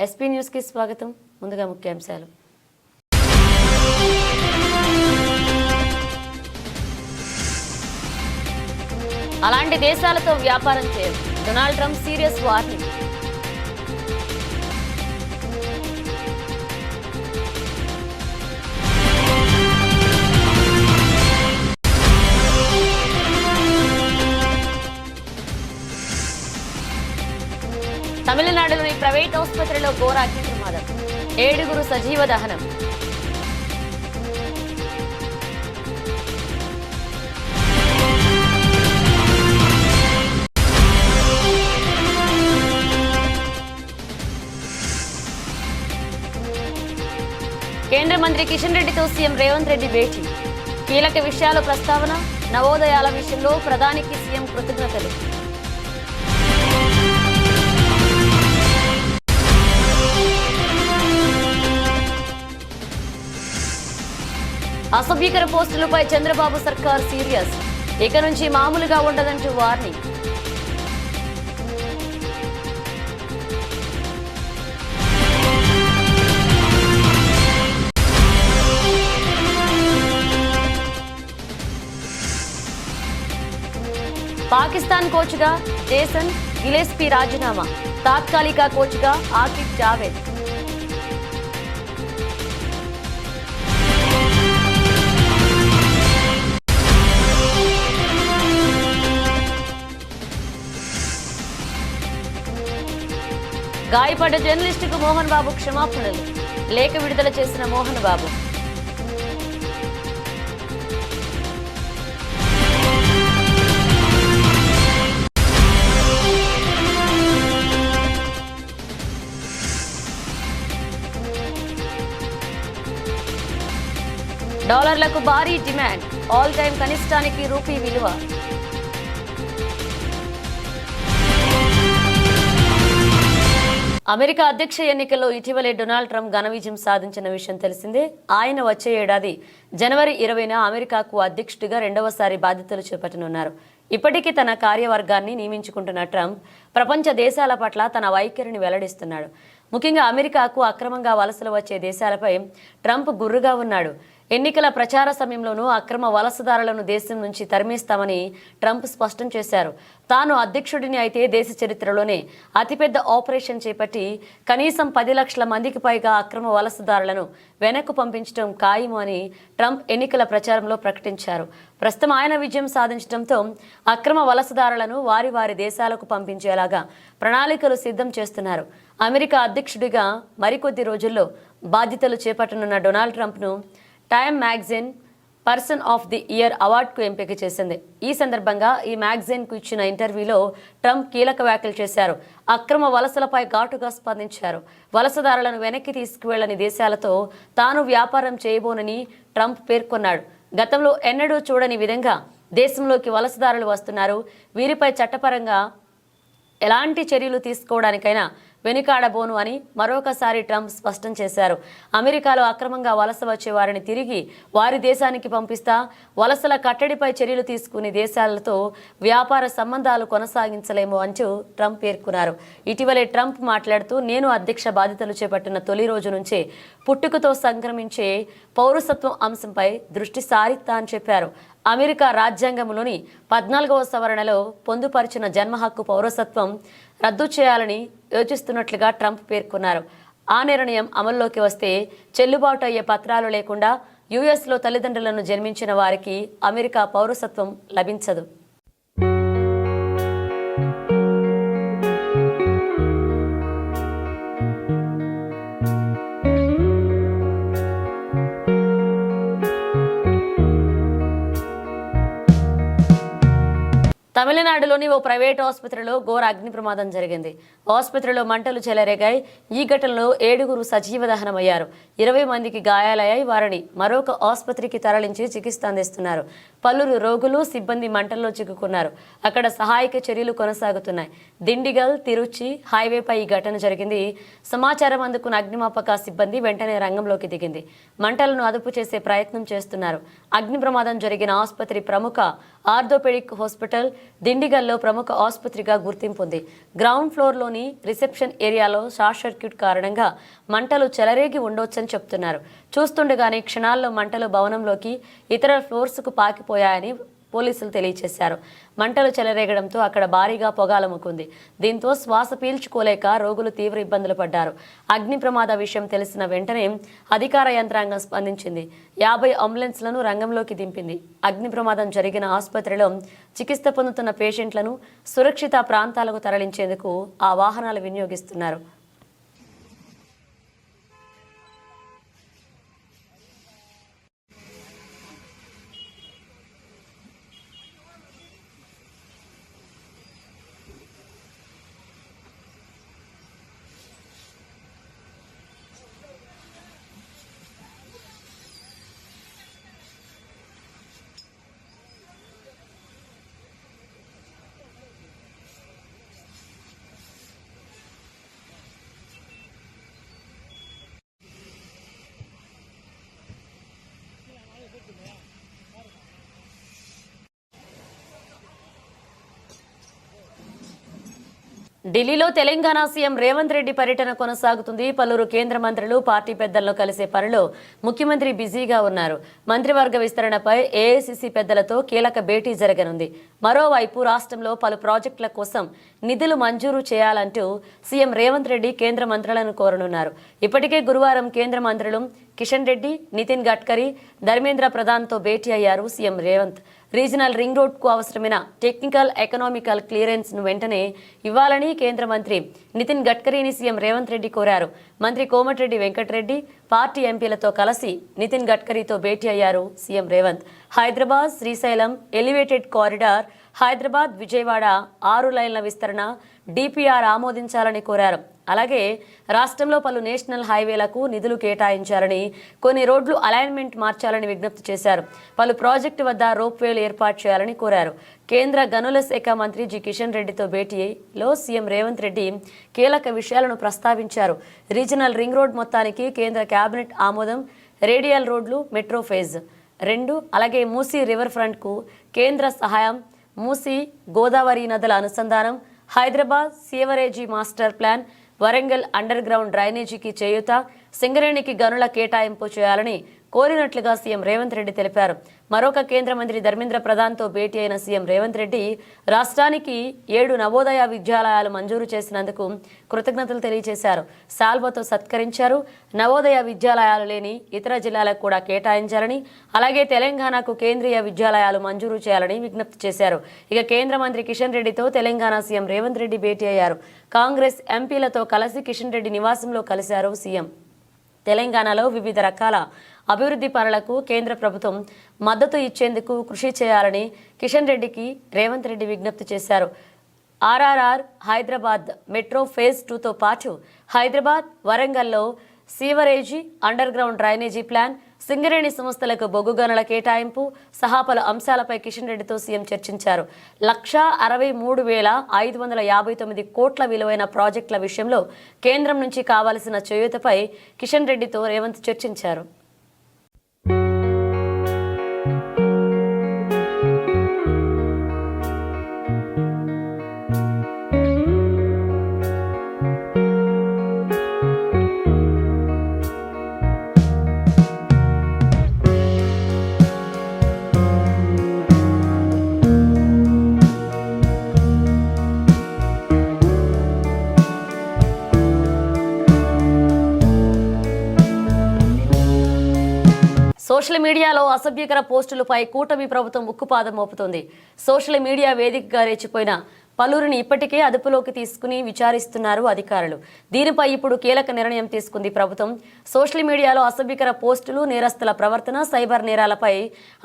SP news కి స్వాగతం. ముందుగా ముఖ్యాంశాలు. అలాంటి దేశాలతో వ్యాపారం చేయదు. Donald Trump serious warning. తమిళనాడులోని ప్రైవేట్ ఆసుపత్రిలో ఘోర అగ్ని ప్రమాదం. 7 సజీవ దహనం. కేంద్ర మంత్రి కిషన్ రెడ్డితో సీఎం రేవంత్ రెడ్డి భేటీ. కీలక విషయాల ప్రస్తావన. నవోదయాల విషయంలో ప్రధానికి సీఎం కృతజ్ఞతలు. అసభ్యకర పోస్టులపై చంద్రబాబు సర్కార్ సీరియస్. ఇక నుంచి మామూలుగా ఉండదంటూ వార్నింగ్. పాకిస్తాన్ కోచ్గా జేసన్ గిలేస్పీ రాజీనామా. తాత్కాలిక కోచ్గా ఆకిబ్ జావేద్. గాయపడ్డ జర్నలిస్టుకు మోహన్ బాబు క్షమాపణలు. లేఖ విడుదల చేసిన మోహన్ బాబు. డాలర్లకు భారీ డిమాండ్. ఆల్ టైమ్ కనిష్టానికి రూపీ విలువ. అమెరికా అధ్యక్ష ఎన్నికల్లో ఇటీవలే డొనాల్డ్ ట్రంప్ ఘన విజయం సాధించిన విషయం తెలిసిందే. ఆయన వచ్చే ఏడాది జనవరి 20న అమెరికాకు అధ్యక్షుడిగా రెండవసారి బాధ్యతలు చేపట్టనున్నారు. ఇప్పటికీ తన కార్యవర్గాన్ని నియమించుకుంటున్న ట్రంప్ ప్రపంచ దేశాల పట్ల తన వైఖరిని వెల్లడిస్తున్నాడు. ముఖ్యంగా అమెరికాకు అక్రమంగా వలసలు వచ్చే దేశాలపై ట్రంప్ గుర్రుగా ఉన్నాడు. ఎన్నికల ప్రచార సమయంలోనూ అక్రమ వలసదారులను దేశం నుంచి తరిమేస్తామని ట్రంప్ స్పష్టం చేశారు. తాను అధ్యక్షుడిని అయితే దేశ చరిత్రలోనే అతిపెద్ద ఆపరేషన్ చేపట్టి కనీసం 10 లక్షల మందికి పైగా అక్రమ వలసదారులను వెనక్కు పంపించడం ఖాయము అని ట్రంప్ ఎన్నికల ప్రచారంలో ప్రకటించారు. ప్రస్తుతం ఆయన విజయం సాధించడంతో అక్రమ వలసదారులను వారి వారి దేశాలకు పంపించేలాగా ప్రణాళికలు సిద్ధం చేస్తున్నారు. అమెరికా అధ్యక్షుడిగా మరికొద్ది రోజుల్లో బాధ్యతలు చేపట్టనున్న డొనాల్డ్ ట్రంప్ను Time magazine person of the year అవార్డుకు ఎంపిక చేసింది. ఈ సందర్భంగా ఈ మ్యాగజైన్కు ఇచ్చిన ఇంటర్వ్యూలో ట్రంప్ కీలక వ్యాఖ్యలు చేశారు. అక్రమ వలసలపై ఘాటుగా స్పందించారు. వలసదారులను వెనక్కి తీసుకువెళ్లని దేశాలతో తాను వ్యాపారం చేయబోనని ట్రంప్ పేర్కొన్నాడు. గతంలో ఎన్నడూ చూడని విధంగా దేశంలోకి వలసదారులు వస్తున్నారు. వీరిపై చట్టపరంగా ఎలాంటి చర్యలు తీసుకోవడానికైనా వెనుకాడబోను అని మరొకసారి ట్రంప్ స్పష్టం చేశారు. అమెరికాలో అక్రమంగా వలస వచ్చే వారిని తిరిగి వారి దేశానికి పంపిస్తా, వలసల కట్టడిపై చర్యలు తీసుకునే దేశాలతో వ్యాపార సంబంధాలు కొనసాగించలేము అంటూ ట్రంప్ పేర్కొన్నారు. ఇటీవలే ట్రంప్ మాట్లాడుతూ, నేను అధ్యక్ష బాధ్యతలు చేపట్టిన తొలి రోజు నుంచే పుట్టుకతో సంక్రమించే పౌరసత్వం అంశంపై దృష్టి సారిస్తా అని చెప్పారు. అమెరికా రాజ్యాంగంలోని 14వ సవరణలో పొందుపరిచిన జన్మ హక్కు పౌరసత్వం రద్దు చేయాలని యోచిస్తున్నట్లుగా ట్రంప్ పేర్కొన్నారు. ఆ నిర్ణయం అమల్లోకి వస్తే చెల్లుబాటు అయ్యే పత్రాలు లేకుండా యుఎస్లో తల్లిదండ్రులను జన్మించిన వారికి అమెరికా పౌరసత్వం లభించదు. తమిళనాడులోని ఓ ప్రైవేట్ ఆసుపత్రిలో ఘోర అగ్ని ప్రమాదం జరిగింది. ఆసుపత్రిలో మంటలు చెలరేగాయి. ఈ ఘటనలో 7 సజీవ దహనమయ్యారు. 20 మందికి గాయాలయ్యాయి. వారిని మరొక ఆసుపత్రికి తరలించి చికిత్స అందిస్తున్నారు. పలువురు రోగులు సిబ్బంది మంటల్లో చిక్కుకున్నారు. అక్కడ సహాయక చర్యలు కొనసాగుతున్నాయి. దిండిగల్ తిరుచి హైవేపై ఈ ఘటన జరిగింది. సమాచారం అందుకున్న అగ్నిమాపక సిబ్బంది వెంటనే రంగంలోకి దిగింది. మంటలను అదుపు చేసే ప్రయత్నం చేస్తున్నారు. అగ్ని ప్రమాదం జరిగిన ఆసుపత్రి ప్రముఖ ఆర్థోపెడిక్ హాస్పిటల్ దిండిగల్లో ప్రముఖ ఆసుపత్రిగా గుర్తింపు ఉంది. గ్రౌండ్ ఫ్లోర్లోని రిసెప్షన్ ఏరియాలో షార్ట్ సర్క్యూట్ కారణంగా మంటలు చెలరేగి ఉండొచ్చని చెప్తున్నారు. చూస్తుండగానే క్షణాల్లో మంటలు భవనంలోకి ఇతర ఫ్లోర్స్కు పాకిపోయాయని పోలీసులు తెలియజేశారు. మంటలు చెలరేగడంతో అక్కడ భారీగా పొగాలముకుంది. దీంతో శ్వాస పీల్చుకోలేక రోగులు తీవ్ర ఇబ్బందులు పడ్డారు. అగ్ని ప్రమాద విషయం తెలిసిన వెంటనే అధికార యంత్రాంగం స్పందించింది. 50 అంబులెన్స్లను రంగంలోకి దింపింది. అగ్ని ప్రమాదం జరిగిన ఆసుపత్రిలో చికిత్స పొందుతున్న పేషెంట్లను సురక్షిత ప్రాంతాలకు తరలించేందుకు ఆ వాహనాలు వినియోగిస్తున్నారు. ఢిల్లీలో తెలంగాణ సీఎం రేవంత్ రెడ్డి పర్యటన కొనసాగుతుంది. పలువురు కేంద్ర మంత్రులు పార్టీ పెద్దలను కలిసే పనిలో ముఖ్యమంత్రి బిజీగా ఉన్నారు. మంత్రివర్గ విస్తరణపై ఏఐసీసీ పెద్దలతో కీలక భేటీ జరగనుంది. మరోవైపు రాష్ట్రంలో పలు ప్రాజెక్టుల కోసం నిధులు మంజూరు చేయాలంటూ సీఎం రేవంత్ రెడ్డి కేంద్ర మంత్రులను కోరనున్నారు. ఇప్పటికే గురువారం కేంద్ర మంత్రులు కిషన్ రెడ్డి, నితిన్ గడ్కరీ, ధర్మేంద్ర ప్రధాన్తో భేటీ అయ్యారు సీఎం రేవంత్. రీజనల్ రింగ్ రోడ్కు అవసరమైన టెక్నికల్, ఎకనామికల్ క్లియరెన్స్ను వెంటనే ఇవ్వాలని కేంద్ర మంత్రి నితిన్ గడ్కరీని సీఎం రేవంత్ రెడ్డి కోరారు. మంత్రి కోమటిరెడ్డి వెంకటరెడ్డి పార్టీ ఎంపీలతో కలిసి నితిన్ గడ్కరీతో భేటీ అయ్యారు CM Revanth. Hyderabad Srisailam elevated corridor, Hyderabad Vijayawada 6 లైన్ల విస్తరణ డిపిఆర్ ఆమోదించాలని కోరారు. అలాగే రాష్ట్రంలో పలు నేషనల్ హైవేలకు నిధులు కేటాయించాలని, కొన్ని రోడ్లు అలైన్మెంట్ మార్చాలని విజ్ఞప్తి చేశారు. పలు ప్రాజెక్టు వద్ద రోప్వేలు ఏర్పాటు చేయాలని కోరారు. కేంద్ర గనుల శాఖ మంత్రి జి కిషన్ రెడ్డితో భేటీలో సీఎం రేవంత్ రెడ్డి కీలక విషయాలను ప్రస్తావించారు. రీజనల్ రింగ్ రోడ్ మొత్తానికి కేంద్ర కేబినెట్ ఆమోదం, రేడియల్ రోడ్లు మెట్రో ఫేజ్ 2, అలాగే మూసీ రివర్ ఫ్రంట్కు కేంద్ర సహాయం, మూసీ గోదావరి నదుల అనుసంధానం, Hyderabad sewerage master plan, Warangal underground డ్రైనేజీకి చేయూత, సింగరేణికి గనుల కేటాయింపు చేయాలని కోరినట్లుగా సీఎం రేవంత్ రెడ్డి తెలిపారు. మరొక కేంద్ర మంత్రి ధర్మేంద్ర ప్రధాన్తో భేటీ అయిన సీఎం రేవంత్ రెడ్డి రాష్ట్రానికి 7 నవోదయ విద్యాలయాలు మంజూరు చేసినందుకు కృతజ్ఞతలు తెలియజేశారు. సాల్వతో సత్కరించారు. నవోదయ విద్యాలయాలు లేని ఇతర జిల్లాలకు కూడా కేటాయించాలని, అలాగే తెలంగాణకు కేంద్రీయ విద్యాలయాలు మంజూరు చేయాలని విజ్ఞప్తి చేశారు. ఇక కేంద్ర మంత్రి కిషన్ రెడ్డితో తెలంగాణ సీఎం రేవంత్ రెడ్డి భేటీ అయ్యారు. కాంగ్రెస్ ఎంపీలతో కలిసి కిషన్ రెడ్డి నివాసంలో కలిశారు సీఎం. తెలంగాణలో వివిధ రకాల అభివృద్ధి పనులకు కేంద్ర ప్రభుత్వం మద్దతు ఇచ్చేందుకు కృషి చేయాలని కిషన్ రెడ్డికి రేవంత్ రెడ్డి విజ్ఞప్తి చేశారు. ఆర్ఆర్ఆర్, హైదరాబాద్ మెట్రో ఫేజ్ 2తో పాటు హైదరాబాద్, వరంగల్లో sewerage, under ground drainage plan, Singareni సంస్థలకు బొగ్గు గనుల కేటాయింపు సహా పలు అంశాలపై కిషన్ రెడ్డితో సీఎం చర్చించారు. 1,63,559 కోట్ల విలువైన ప్రాజెక్టుల విషయంలో కేంద్రం నుంచి కావాల్సిన చేయూతపై కిషన్ రెడ్డితో రేవంత్ చర్చించారు. సోషల్ మీడియాలో అసభ్యకర పోస్టులపై కూటమి ప్రభుత్వం ఉక్కుపాదం మోపుతోంది. సోషల్ మీడియా వేదికగా రెచ్చిపోయిన పలువురిని ఇప్పటికే అదుపులోకి తీసుకుని విచారిస్తున్నారు అధికారులు. దీనిపై ఇప్పుడు కీలక నిర్ణయం తీసుకుంది ప్రభుత్వం. సోషల్ మీడియాలో అసభ్యకర పోస్టులు, నేరస్తుల ప్రవర్తన, సైబర్ నేరాలపై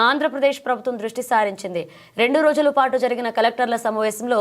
ఆంధ్రప్రదేశ్ ప్రభుత్వం దృష్టి సారించింది. 2 రోజుల పాటు జరిగిన కలెక్టర్ల సమావేశంలో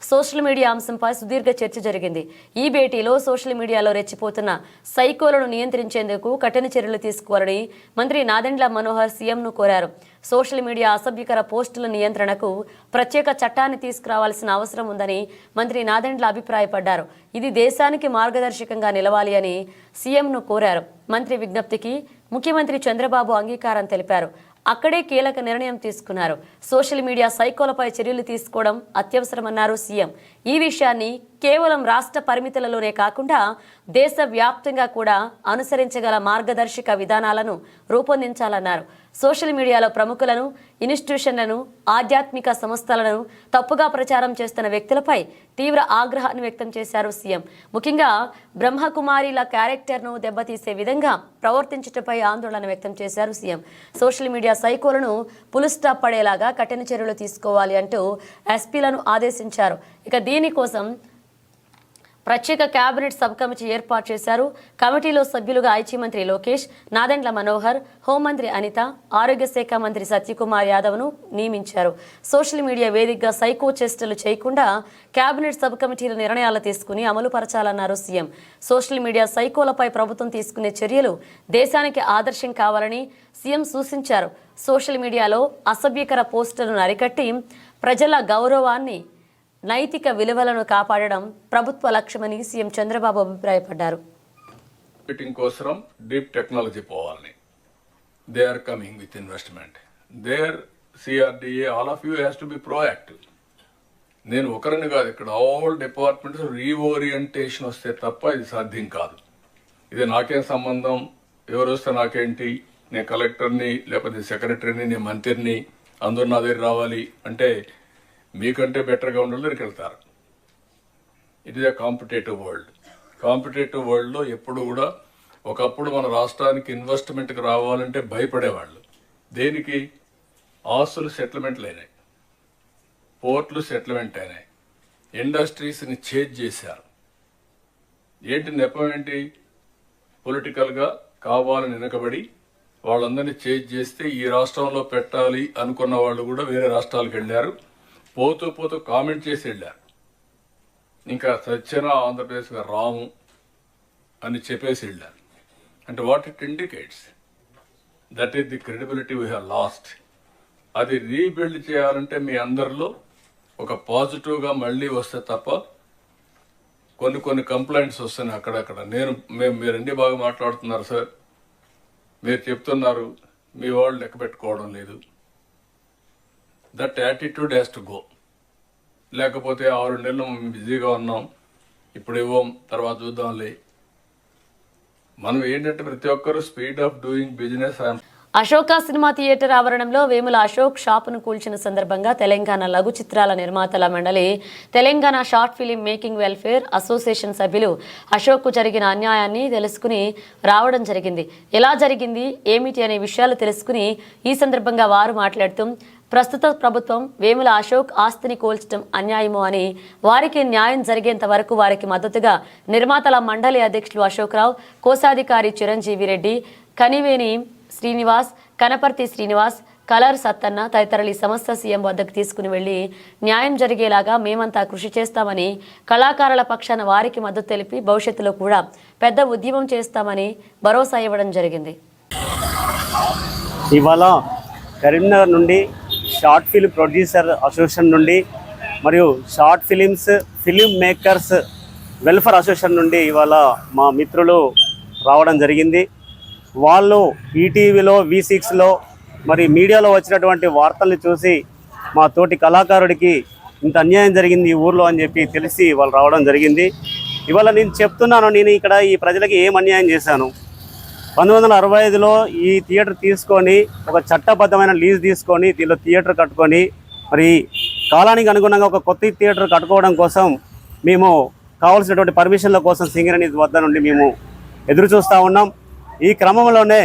సోషల్ మీడియా అంశంపై సుదీర్ఘ చర్చ జరిగింది. ఈ భేటీలో సోషల్ మీడియాలో రెచ్చిపోతున్న సైకోలను నియంత్రించేందుకు కఠిన చర్యలు తీసుకోవాలని మంత్రి నాదెండ్ల మనోహర్ సీఎంను కోరారు. సోషల్ మీడియా అసభ్యకర పోస్టుల నియంత్రణకు ప్రత్యేక చట్టాన్ని తీసుకురావాల్సిన అవసరం ఉందని మంత్రి నాదెండ్ల అభిప్రాయపడ్డారు. ఇది దేశానికి మార్గదర్శకంగా నిలవాలి అని సీఎంను కోరారు. మంత్రి విజ్ఞప్తికి ముఖ్యమంత్రి చంద్రబాబు అంగీకారం తెలిపారు. అక్కడే కీలక నిర్ణయం తీసుకున్నారు. సోషల్ మీడియా సైకోలపై చర్యలు తీసుకోవడం అత్యవసరమన్నారు సీఎం. ఈ విషయాన్ని కేవలం రాష్ట్ర పరిమితులలోనే కాకుండా దేశవ్యాప్తంగా కూడా అనుసరించగల మార్గదర్శక విధానాలను రూపొందించాలన్నారు. సోషల్ మీడియాలో ప్రముఖులను, ఇన్స్టిట్యూషన్లను, ఆధ్యాత్మిక సంస్థలను తప్పుగా ప్రచారం చేస్తున్న వ్యక్తులపై తీవ్ర ఆగ్రహాన్ని వ్యక్తం చేశారు సీఎం. ముఖ్యంగా బ్రహ్మకుమారిల క్యారెక్టర్ను దెబ్బతీసే విధంగా ప్రవర్తించటపై ఆందోళన వ్యక్తం చేశారు సీఎం. సోషల్ మీడియా సైకోలను పులుస్టాప్ పడేలాగా కఠిన చర్యలు తీసుకోవాలి అంటూ ఎస్పీలను ఆదేశించారు. ఇక దీనికోసం ప్రత్యేక కేబినెట్ సబ్ కమిటీ ఏర్పాటు చేశారు. కమిటీలో సభ్యులుగా ఐటీ మంత్రి లోకేష్, నాదెండ్ల మనోహర్, హోంమంత్రి అనిత, ఆరోగ్య శాఖ మంత్రి సత్యకుమార్ యాదవ్ను నియమించారు. సోషల్ మీడియా వేదికగా సైకో చేష్టలు చేయకుండా కేబినెట్ సబ్ కమిటీల నిర్ణయాలు తీసుకుని అమలు పరచాలన్నారు సీఎం. సోషల్ మీడియా సైకోలపై ప్రభుత్వం తీసుకునే చర్యలు దేశానికి ఆదర్శం కావాలని సీఎం సూచించారు. సోషల్ మీడియాలో అసభ్యకర పోస్టులను అరికట్టి ప్రజల గౌరవాన్ని, నైతిక విలువలను కాపాడడం ప్రభుత్వ లక్ష్యమని సీఎం చంద్రబాబు అభిప్రాయపడ్డారు. మీటింగ్ కోసం డీప్ టెక్నాలజీ పోవాలని they are coming with investment there CRDA all of you has to be proactive. నేను ఒకరిని కాదు, ఇక్కడ ఆల్ డిపార్ట్మెంట్స్ రీఓరియంటేషన్ వస్తే తప్ప ఇది సాధ్యం కాదు. ఇది నాకేం సంబంధం, ఎవరు వస్తే నాకేంటి, నేను కలెక్టర్ని లేకపోతే సెక్రటరీని, నేను మంత్రిని, అందరూ నా దగ్గర రావాలి అంటే మీకంటే బెటర్గా ఉండాలి దగ్గరికి వెళ్తారు. It is a competitive world. Competitive వరల్డ్లో ఎప్పుడు కూడా ఒకప్పుడు మన రాష్ట్రానికి ఇన్వెస్ట్మెంట్కి రావాలంటే భయపడేవాళ్ళు. దేనికి? ఆస్తులు సెటిల్మెంట్లు అయినాయి, పోర్ట్లు సెటిల్మెంట్ అయినాయి, ఇండస్ట్రీస్ని చేంజ్ చేశారు. ఏంటి నెపం ఏంటి? పొలిటికల్గా కావాలని వెనకబడి వాళ్ళందరినీ చేంజ్ చేస్తే ఈ రాష్ట్రంలో పెట్టాలి అనుకున్న వాళ్ళు కూడా వేరే రాష్ట్రాలకు వెళ్ళారు. పోతూ పోతూ కామెంట్ చేసి వెళ్ళారు. ఇంకా సత్యన ఆంధ్రప్రదేశ్గా రాము అని చెప్పేసి వెళ్ళారు. అంటే what it indicates that is the credibility we have lost. అది రీబిల్డ్ చేయాలంటే మీ అందరిలో ఒక పాజిటివ్గా మళ్ళీ వస్తే తప్ప కొన్ని కంప్లైంట్స్ వస్తున్నాయి అక్కడక్కడ. మీరు అన్ని బాగా మాట్లాడుతున్నారు సార్, మీరు చెప్తున్నారు, మీ వాళ్ళు లెక్క పెట్టుకోవడం లేదు. That attitude has to go. లేకపోతే 6 నెలలు బిజీగా ఉన్నాం, ఇప్పుడు ఇవ్వం, తర్వాత చూద్దాంలే. మనం ఏంటంటే ప్రతి ఒక్కరు speed of doing business. Ashoka cinema theatre ఆవరణంలో వేముల అశోక్ షాపును కూల్చిన సందర్భంగా తెలంగాణ లఘు చిత్రాల నిర్మాతల మండలి, Telangana short film making welfare association సభ్యులు అశోక్కు జరిగిన అన్యాయాన్ని తెలుసుకుని రావడం జరిగింది. ఎలా జరిగింది, ఏమిటి అనే విషయాలు తెలుసుకుని ఈ సందర్భంగా వారు మాట్లాడుతూ ప్రస్తుత ప్రభుత్వం వేముల అశోక్ ఆస్తిని కూల్చడం అన్యాయము అని, వారికి న్యాయం జరిగేంత వరకు వారికి మద్దతుగా నిర్మాతల మండలి అధ్యక్షులు అశోక్ రావు, కోశాధికారి చిరంజీవి రెడ్డి, కనివేని శ్రీనివాస్, కనపర్తి శ్రీనివాస్, కలర్ సత్తన్న తదితరులు ఈ సమస్య సీఎం వద్దకు తీసుకుని వెళ్లి న్యాయం జరిగేలాగా మేమంతా కృషి చేస్తామని, కళాకారుల పక్షాన వారికి మద్దతు తెలిపి భవిష్యత్తులో కూడా పెద్ద ఉద్యమం చేస్తామని భరోసా ఇవ్వడం జరిగింది. ఇవాళ కరీంనగర్ నుండి షార్ట్ ఫిల్మ్ ప్రొడ్యూసర్ అసోసియేషన్ నుండి మరియు short films film makers welfare association నుండి ఇవాళ మా మిత్రులు రావడం జరిగింది. వాళ్ళు ఈటీవీలో, V6లో మరి మీడియాలో వచ్చినటువంటి వార్తల్ని చూసి మా తోటి కళాకారుడికి ఇంత అన్యాయం జరిగింది ఈ ఊర్లో అని చెప్పి తెలిసి వాళ్ళు రావడం జరిగింది. ఇవాళ నేను చెప్తున్నాను, నేను ఇక్కడ ఈ ప్రజలకి ఏం అన్యాయం చేశాను. 1965లో ఈ థియేటర్ తీసుకొని ఒక చట్టబద్ధమైన లీజ్ తీసుకొని దీనిలో థియేటర్ కట్టుకొని మరి కాలానికి అనుగుణంగా ఒక కొత్త థియేటర్ కట్టుకోవడం కోసం మేము కావాల్సినటువంటి పర్మిషన్ల కోసం సింగరేణి వద్ద నుండి మేము ఎదురు చూస్తూ ఉన్నాం. ఈ క్రమంలోనే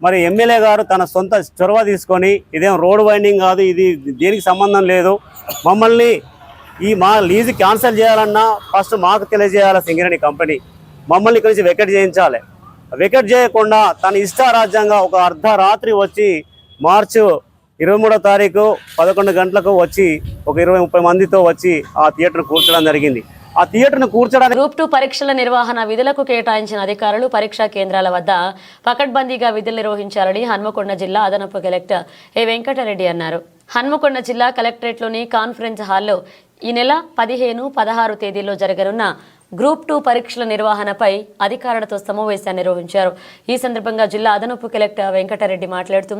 మరి ఎమ్మెల్యే గారు తన సొంత చొరవ తీసుకొని ఇదేం రోడ్ వైండింగ్ కాదు, ఇది దేనికి సంబంధం లేదు, మమ్మల్ని మా లీజు క్యాన్సిల్ చేయాలన్నా ఫస్ట్ మాకు తెలియజేయాలి సింగరేణి కంపెనీ, మమ్మల్ని ఇక్కడి నుంచి వెకెట్ చేయించాలి. వెకెట్ చేయకుండా తన ఇష్టారాజ్యంగా ఒక అర్ధరాత్రి వచ్చి మార్చి 23వ తారీఖు 11 గంటలకు వచ్చి ఒక 20-30 మందితో వచ్చి ఆ థియేటర్ కూర్చోడం జరిగింది. ఆ థియేటర్ను కూర్చోడానికి గ్రూప్ 2 పరీక్షల నిర్వహణ విధులకు కేటాయించిన అధికారులు పరీక్షా కేంద్రాల వద్ద పకడ్బందీగా విధులు నిర్వహించాలని హన్మకొండ జిల్లా అదనపు కలెక్టర్ ఏ వెంకటరెడ్డి అన్నారు. హన్మకొండ జిల్లా కలెక్టరేట్లోని కాన్ఫరెన్స్ హాల్లో ఈ నెల 15, 16 తేదీల్లో జరగనున్న గ్రూప్ 2 పరీక్షల నిర్వహణపై అధికారులతో సమావేశాన్ని నిర్వహించారు. ఈ సందర్భంగా జిల్లా అదనపు కలెక్టర్ వెంకటరెడ్డి మాట్లాడుతూ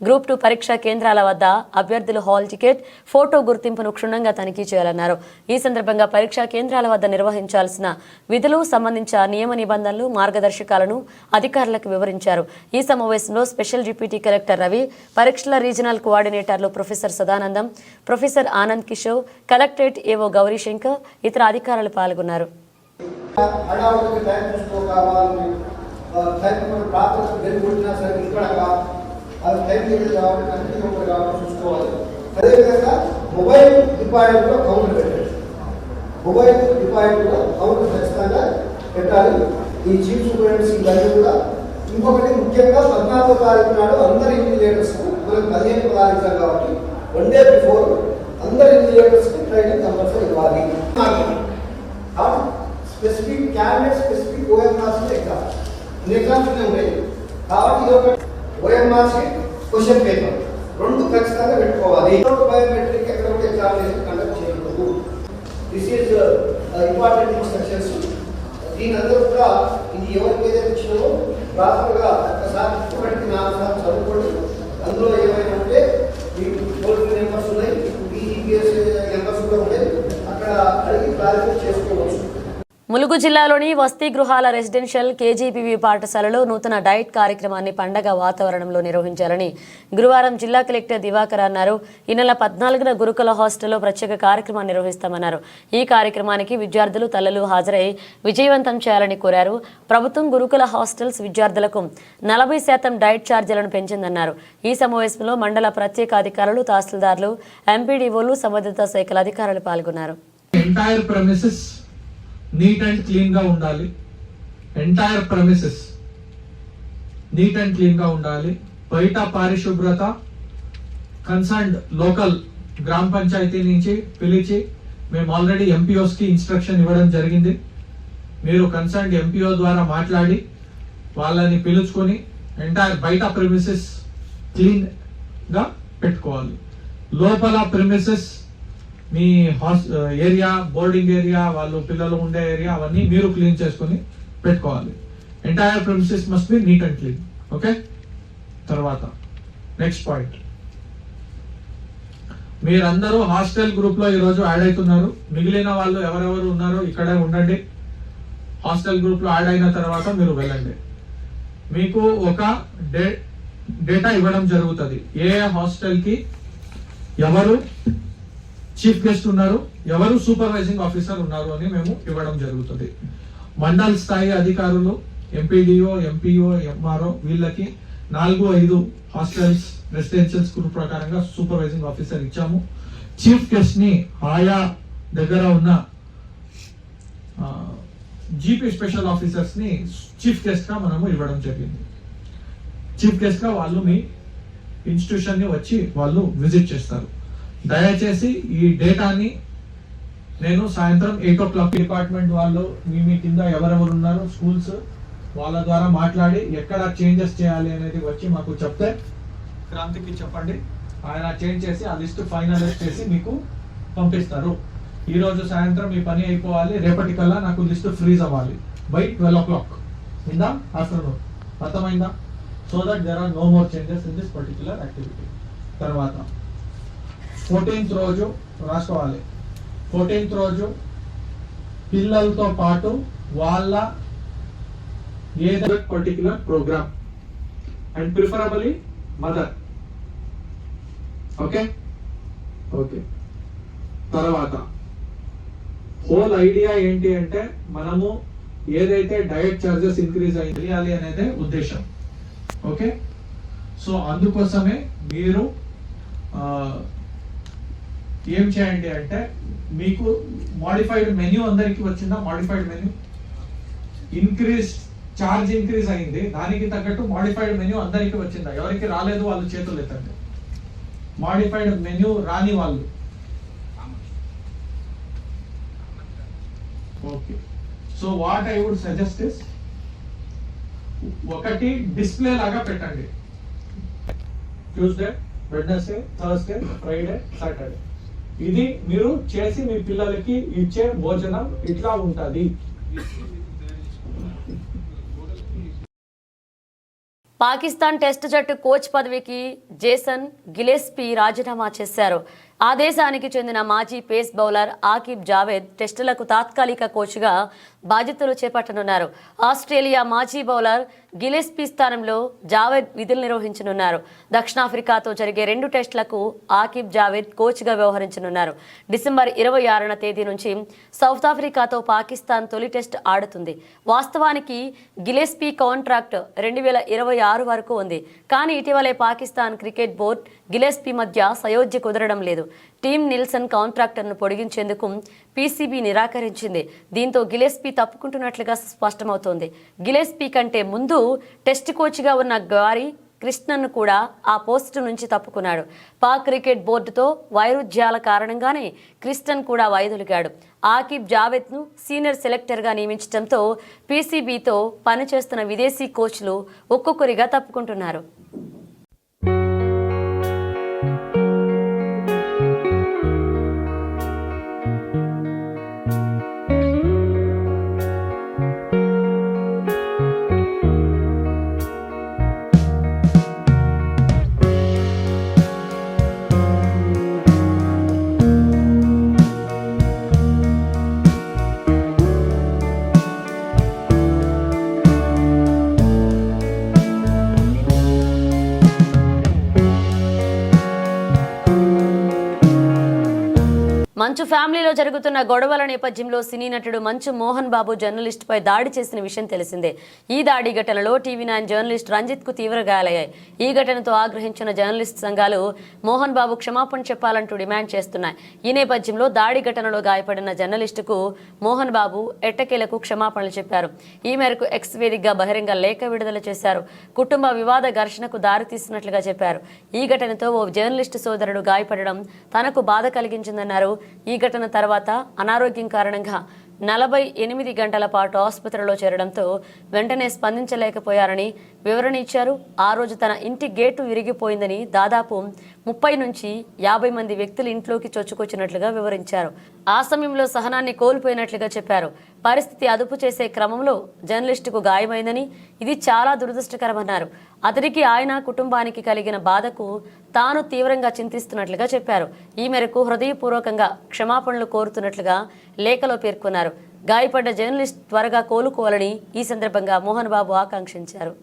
గ్రూప్ 2 పరీక్షా కేంద్రాల వద్ద అభ్యర్థులు హాల్ టికెట్, ఫోటో గుర్తింపును క్షుణ్ణంగా తనిఖీ చేయాలన్నారు. ఈ సందర్భంగా పరీక్షా కేంద్రాల వద్ద నిర్వహించాల్సిన విధులు సంబంధించిన నియమ నిబంధనలు, మార్గదర్శకాలను అధికారులకు వివరించారు. ఈ సమావేశంలో స్పెషల్ డిప్యూటీ కలెక్టర్ రవి, పరీక్షల రీజనల్ కోఆర్డినేటర్లు professor Sadanandam, professor Anand Kishore, collectorate AO Gowrishankar, ఇతర అధికారులు పాల్గొన్నారు. హడావుడికి టైం చూసుకోవాలి, టైం ప్రాపర్ వెళ్ళి కొట్టినా సరే ఇక్కడ అది టైం టేబుల్ కావాలి, కంటిన్యూ ఒకటి కావాలి చూసుకోవాలి. అదేవిధంగా మొబైల్ డిపాజిట్ కూడా కౌంటర్ పెట్టండి. మొబైల్ డిపాజిట్ కూడా కౌంటర్ ఖచ్చితంగా పెట్టాలి. ఈ చీఫ్ సూపరింటెండెంట్స్ ఇవన్నీ కూడా. ఇంకొకటి ముఖ్యంగా 14వ తారీఖు నాడు అందరు ఇంజనీర్స్ మనకు 15వ తారీఖు కాబట్టి 1 డే బిఫోర్ అందరు ఇంజనీర్స్కి ట్రైనింగ్ కంపల్సరీ ఇవ్వాలి. Specific candidate specific OMR exams ఉన్నాయి కాబట్టి ఇది ఒక ఓఎంఆర్ షీట్, క్వశ్చన్ పేపర్ రెండు ఖచ్చితంగా పెట్టుకోవాలి. బయోమెట్రిక్ ఎక్కడ కూడా ఎగ్జామినేషన్ కండక్ట్ చేయకూడదు. This is important instructions. దీని అందరూ కూడా ఇది ఎవరికి ఏదైతే ఇచ్చినామో ప్రాపర్గా ఒకసారి 1కి 4 సార్లు చదువుకోండి. అందులో ఏమైనా ఉంటే మీకు టోల్ ఫ్రీ నెంబర్స్ ఉన్నాయి, BGPS నెంబర్స్ కూడా ఉన్నాయి, అక్కడ అడిగి క్లారిఫై చేసుకోవచ్చు. ములుగు జిల్లాలోని వసతి గృహాల రెసిడెన్షియల్ KGPV పాఠశాలలో నూతన డైట్ కార్యక్రమాన్ని పండగ వాతావరణంలో నిర్వహించాలని గురువారం జిల్లా కలెక్టర్ దివాకర్ అన్నారు. ఈ నెల 14న గురుకుల హాస్టల్లో ప్రత్యేక కార్యక్రమాన్ని నిర్వహిస్తామన్నారు. ఈ కార్యక్రమానికి విద్యార్థులు, తల్లులు హాజరై విజయవంతం చేయాలని కోరారు. ప్రభుత్వం గురుకుల హాస్టల్స్ విద్యార్థులకు 40% డైట్ ఛార్జీలను పెంచిందన్నారు. ఈ సమావేశంలో మండల ప్రత్యేక అధికారులు, తహసీల్దార్లు, MPDOలు, సంబంధిత శాఖల అధికారులు పాల్గొన్నారు. నీట్ అండ్ క్లీన్ గా ఉండాలి. Entire premises neat and clean గా ఉండాలి. బయట పారిశుభ్రత కన్సర్న్డ్ లోకల్ గ్రామ పంచాయతీ నుంచి పిలిచి మేము ఆల్రెడీ MPOs కి ఇన్స్ట్రక్షన్ ఇవ్వడం జరిగింది. మీరు కన్సర్న్డ్ MPO ద్వారా మాట్లాడి వాళ్ళని పిలుచుకొని ఎంటైర్ బయట ప్రెమిసెస్ క్లీన్ గా పెట్టుకోవాలి. లోపల ప్రెమిసెస్ మీ ఏరియా, బోర్డింగ్ ఏరియా, వాళ్ళు పిల్లలు ఉండే ఏరియా అవన్నీ మీరు క్లీన్ చేసుకుని పెట్టుకోవాలి. Entire premises must be neat and clean. Okay. తర్వాత నెక్స్ట్ పాయింట్, మీరందరూ హాస్టల్ గ్రూప్ లో ఈరోజు యాడ్ అవుతున్నారు. మిగిలిన వాళ్ళు ఎవరెవరు ఉన్నారో ఇక్కడే ఉండండి. హాస్టల్ గ్రూప్ లో యాడ్ అయిన తర్వాత మీరు వెళ్ళండి. మీకు ఒక డేటా ఇవ్వడం జరుగుతుంది. ఏ హాస్టల్ కి ఎవరు చీఫ్ గెస్ట్ ఉన్నారు, ఎవరు సూపర్వైజింగ్ ఆఫీసర్ ఉన్నారు అని మేము ఇవ్వడం జరుగుతుంది. మండల్ స్థాయి అధికారులు, MPDO, MPO, MRO వీళ్ళకి 4-5 హాస్టల్స్ రెసిడెన్షియల్స్ గ్రూప్ ప్రకారంగా సూపర్వైజింగ్ ఆఫీసర్ ఇచ్చాము. చీఫ్ గెస్ట్ ని ఆయా దగ్గర ఉన్న GP స్పెషల్ ఆఫీసర్స్ ని చీఫ్ గెస్ట్ గా మనము ఇవ్వడం జరిగింది. చీఫ్ గెస్ట్ గా వాళ్ళు మీ ఇన్స్టిట్యూషన్ ని వచ్చి వాళ్ళు విజిట్ చేస్తారు. దయచేసి ఈ డేటాని నేను సాయంత్రం 8 o'clock డిపార్ట్మెంట్ వాళ్ళు మీ కింద ఎవరెవరు ఉన్నారు స్కూల్స్ వాళ్ళ ద్వారా మాట్లాడి ఎక్కడ చేంజెస్ చేయాలి అనేది వచ్చి మాకు చెప్తే క్రాంతికి చెప్పండి. ఆయన చేంజ్ చేసి ఆ లిస్ట్ ఫైనలైజ్ చేసి మీకు పంపిస్తారు. ఈ రోజు సాయంత్రం మీ పని అయిపోవాలి. రేపటికల్లా నాకు లిస్ట్ ఫ్రీజ్ అవ్వాలి by 12 o'clock in the afternoon. అర్థమైందా? So that there are no more changes in this particular activity. తర్వాత 14th రోజు రాసుకోవాలి. 14th రోజు పిల్లలతో పాటు వాళ్ళ ఏదో particular program and preferably mother. Okay okay. తర్వాత హోల్ ఐడియా ఏంటి అంటే మనము ఏదైతే డయట్ చార్జెస్ ఇంక్రీజ్ అయ్యాలి అనేది ఉద్దేశం. ఓకే. సో అందుకోసమే మీరు ఏం చేయండి అంటే మీకు మోడిఫైడ్ మెన్యూ అందరికి వచ్చిందా? మోడిఫైడ్ మెన్యూ చార్జ్ ఇంక్రీజ్ అయింది, దానికి తగ్గట్టు మోడిఫైడ్ మెన్యూ అందరికి వచ్చిందా? ఎవరికి రాలేదు వాళ్ళు చేతులు ఎత్తండి. మోడిఫైడ్ మెన్యూ రాని వాళ్ళు okay, so what I would suggest is ఒకటి డిస్ప్లే లాగా పెట్టండి. Tuesday, Wednesday, Thursday, Friday, Saturday ఇది మీరు చేసి మీ పిల్లలకి ఇచ్చే భోజనం ఇట్లా ఉంటది. పాకిస్తాన్ టెస్ట్ జట్టు కోచ్ పదవికి జేసన్ గిలెస్పీ రాజీనామా చేశారు. ఆ దేశానికి చెందిన మాజీ పేస్ బౌలర్ ఆకిబ్ జావేద్ టెస్టులకు తాత్కాలిక కోచ్గా బాధ్యతలు చేపట్టనున్నారు. ఆస్ట్రేలియా మాజీ బౌలర్ గిలెస్పీ స్థానంలో జావేద్ విధులు నిర్వహించనున్నారు. దక్షిణాఫ్రికాతో జరిగే 2 టెస్టులకు ఆకిబ్ జావేద్ కోచ్గా వ్యవహరించనున్నారు. డిసెంబర్ 26న తేదీ నుంచి సౌత్ ఆఫ్రికాతో పాకిస్తాన్ తొలి టెస్ట్ ఆడుతుంది. వాస్తవానికి గిలెస్పీ కాంట్రాక్ట్ 2026 వరకు ఉంది. కానీ ఇటీవలే పాకిస్తాన్ క్రికెట్ బోర్డు గిలెస్పీ మధ్య సయోధ్య కుదరడం లేదు. టీమ్ నిల్సన్ కాంట్రాక్టర్ను పొడిగించేందుకు పీసీబీ నిరాకరించింది. దీంతో గిలెస్పీ తప్పుకుంటున్నట్లుగా స్పష్టమవుతోంది. గిలెస్పీ కంటే ముందు టెస్ట్ కోచ్గా ఉన్న గారీ కృష్ణన్ను కూడా ఆ పోస్టు నుంచి తప్పుకున్నాడు. పాక్ క్రికెట్ బోర్డుతో వైరుధ్యాల కారణంగానే కృష్ణన్ కూడా వైదొలిగాడు. ఆకిబ్ జావేద్ను సీనియర్ సెలెక్టర్గా నియమించడంతో పీసీబీతో పనిచేస్తున్న విదేశీ కోచ్లు ఒక్కొక్కరిగా తప్పుకుంటున్నారు. మంచు ఫ్యామిలీలో జరుగుతున్న గొడవల నేపథ్యంలో సినీ నటుడు మంచు మోహన్ బాబు జర్నలిస్ట్ పై దాడి చేసిన విషయం తెలిసిందే. ఈ దాడి ఘటనలో టీవీ9 జర్నలిస్ట్ రంజిత్ కు తీవ్ర గాయాలయ్యాయి. ఈ ఘటనతో ఆగ్రహించిన జర్నలిస్ట్ సంఘాలు మోహన్ బాబు క్షమాపణ చెప్పాలంటూ డిమాండ్ చేస్తున్నాయి. ఈ నేపథ్యంలో దాడి ఘటనలో గాయపడిన జర్నలిస్టుకు మోహన్ బాబు ఎట్టకేలకు క్షమాపణలు చెప్పారు. ఈ మేరకు ఎక్స్ వేదికగా బహిరంగ లేఖ విడుదల చేశారు. కుటుంబ వివాద ఘర్షణకు దారితీస్తున్నట్లుగా చెప్పారు. ఈ ఘటనతో ఓ జర్నలిస్టు సోదరుడు గాయపడడం తనకు బాధ కలిగించిందన్నారు. ఈ ఘటన తర్వాత అనారోగ్యం కారణంగా 48 గంటల పాటు ఆసుపత్రిలో చేరడంతో వెంటనే స్పందించలేకపోయారని వివరణ ఇచ్చారు. ఆ రోజు తన ఇంటి గేటు విరిగిపోయిందని, దాదాపు 30 నుంచి 50 మంది వ్యక్తులు ఇంట్లోకి చొచ్చుకొచ్చినట్లుగా వివరించారు. ఆ సమయంలో సహనాన్ని కోల్పోయినట్లుగా చెప్పారు. పరిస్థితి అదుపు చేసే క్రమంలో జర్నలిస్టుకు గాయమైందని, ఇది చాలా దురదృష్టకరమన్నారు. అతడికి, ఆయన కుటుంబానికి కలిగిన బాధకు తాను తీవ్రంగా చింతిస్తున్నట్లుగా చెప్పారు. ఈ మేరకు హృదయపూర్వకంగా క్షమాపణలు కోరుతున్నట్లుగా లేఖలో పేర్కొన్నారు. గాయపడ్డ జర్నలిస్ట్ త్వరగా కోలుకోవాలని ఈ సందర్భంగా మోహన్ బాబు ఆకాంక్షించారు.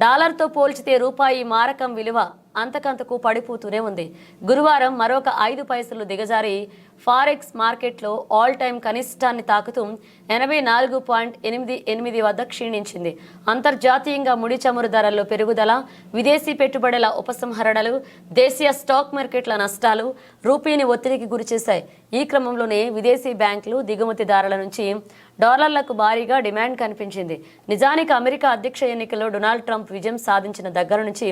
డాలర్తో పోల్చితే రూపాయి మారకం విలువ అంతకంతకు పడిపోతూనే ఉంది. గురువారం మరొక 5 పైసలు దిగజారి ఫారెక్స్ మార్కెట్లో ఆల్ టైమ్ కనిష్టాన్ని తాకుతూ 84.88 వద్ద క్షీణించింది. అంతర్జాతీయంగా ముడి చమురు ధరల్లో పెరుగుదల, విదేశీ పెట్టుబడుల ఉపసంహరణలు, దేశీయ స్టాక్ మార్కెట్ల నష్టాలు రూపీని ఒత్తిడికి గురిచేశాయి. ఈ క్రమంలోనే విదేశీ బ్యాంకులు దిగుమతిదారుల నుంచి డాలర్లకు భారీగా డిమాండ్ కనిపించింది. నిజానికి అమెరికా అధ్యక్ష ఎన్నికల్లో డొనాల్డ్ ట్రంప్ విజయం సాధించిన దగ్గర నుంచి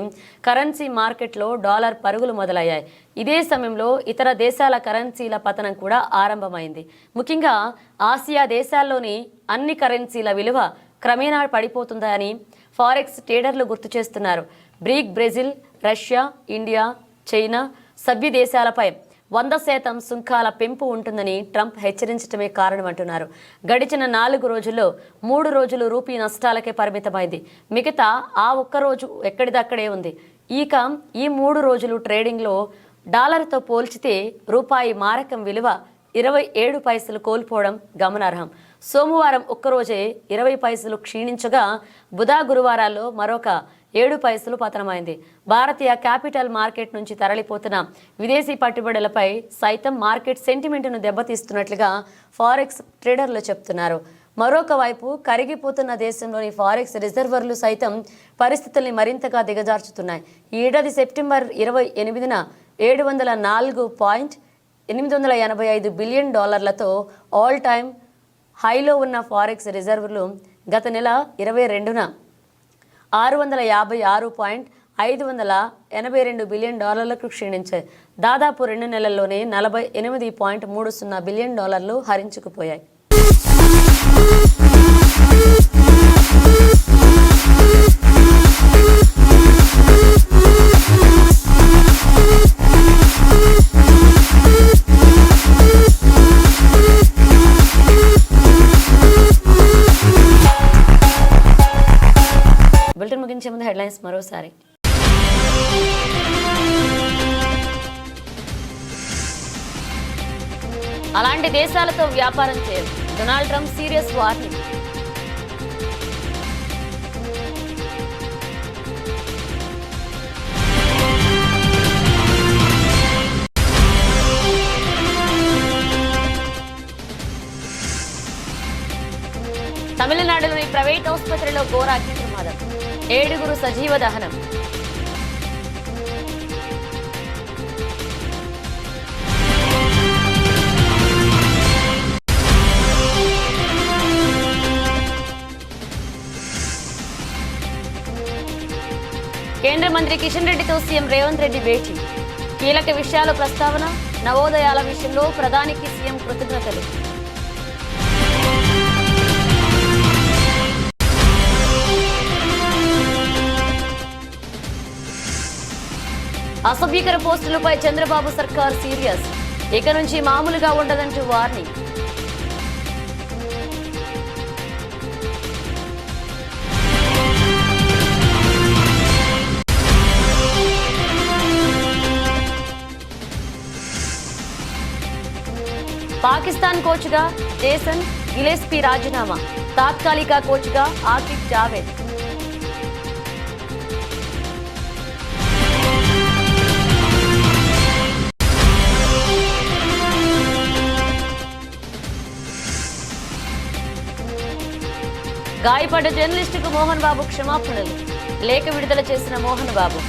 కరెన్సీ మార్కెట్లో డాలర్ పరుగులు మొదలయ్యాయి. ఇదే సమయంలో ఇతర దేశాల కరెన్సీల పతనం కూడా ఆరంభమైంది. ముఖ్యంగా ఆసియా దేశాల్లోని అన్ని కరెన్సీల విలువ క్రమేణా పడిపోతుందని ఫారెక్స్ ట్రేడర్లు గుర్తు చేస్తున్నారు. బ్రెజిల్, రష్యా, ఇండియా, చైనా సభ్య దేశాలపై 100% సుంకాల పెంపు ఉంటుందని ట్రంప్ హెచ్చరించడమే కారణమంటున్నారు. గడిచిన 4 రోజుల్లో 3 రోజులు రూపీ నష్టాలకే పరిమితమైంది. మిగతా ఆ ఒక్కరోజు ఎక్కడిదక్కడే ఉంది. ఇక ఈ 3 రోజులు ట్రేడింగ్లో డాలర్తో పోల్చితే రూపాయి మారకం విలువ 27 పైసలు కోల్పోవడం గమనార్హం. సోమవారం ఒక్కరోజే 20 పైసలు క్షీణించగా, బుధ, గురువారాల్లో మరొక 7 పైసలు పతనమైంది. భారతీయ క్యాపిటల్ మార్కెట్ నుంచి తరలిపోతున్న విదేశీ పెట్టుబడులపై సైతం మార్కెట్ సెంటిమెంట్ను దెబ్బతీస్తున్నట్లుగా ఫారెక్స్ ట్రేడర్లు చెప్తున్నారు. మరొక వైపు కరిగిపోతున్న దేశంలోని ఫారెక్స్ రిజర్వర్లు సైతం పరిస్థితుల్ని మరింతగా దిగజార్చుతున్నాయి. ఈ ఏడాది సెప్టెంబర్ 28న 704.885 బిలియన్ డాలర్లతో ఆల్ టైమ్ హైలో ఉన్న ఫారెక్స్ రిజర్వులు గత నెల 22న 656 $582 బిలియన్ క్షీణించాయి. దాదాపు 2 నెలల్లోనే $48.30 బిలియన్ హరించుకుపోయాయి. బులెటిన్ ముగించే ముందు హెడ్లైన్స్ మరోసారి. అలాంటి దేశాలతో వ్యాపారం చేయదు, డొనాల్డ్ ట్రంప్ సీరియస్ వార్నింగ్. తమిళనాడులోని ప్రైవేట్ ఆసుపత్రిలో ఘోర అగ్ని ప్రమాదం, 7 సజీవ దహనం. కేంద్ర మంత్రి కిషన్ రెడ్డితో సీఎం రేవంత్ రెడ్డి భేటీ, కీలక విషయాల ప్రస్తావన, నవోదయాల విషయంలో ప్రధానికి సీఎం కృతజ్ఞతలు. అసభ్యకర పోస్టులపై చంద్రబాబు సర్కార్ సీరియస్, ఇక నుంచి మామూలుగా ఉండదంటూ వార్నింగ్. పాకిస్తాన్ కోచ్గా జేసన్ గిలెస్పీ రాజీనామా, తాత్కాలిక కోచ్గా ఆకిబ్ జావేద్. గాయపడ్డ జర్నలిస్టుకు మోహన్ బాబు క్షమాపణలు, లేఖ విడుదల చేసిన మోహన్ బాబు.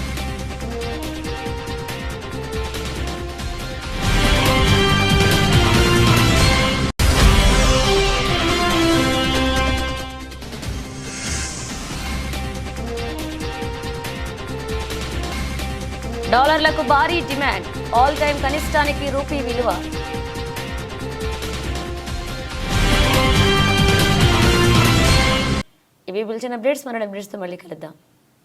డాలర్లకు భారీ డిమాండ్, ఆల్ టైమ్ కనిష్టానికి రూపీ విలువ. ఇవి బులెటిన్ అప్డేట్స్. మరో అప్డేట్స్తో మళ్ళీ కలుద్దాం.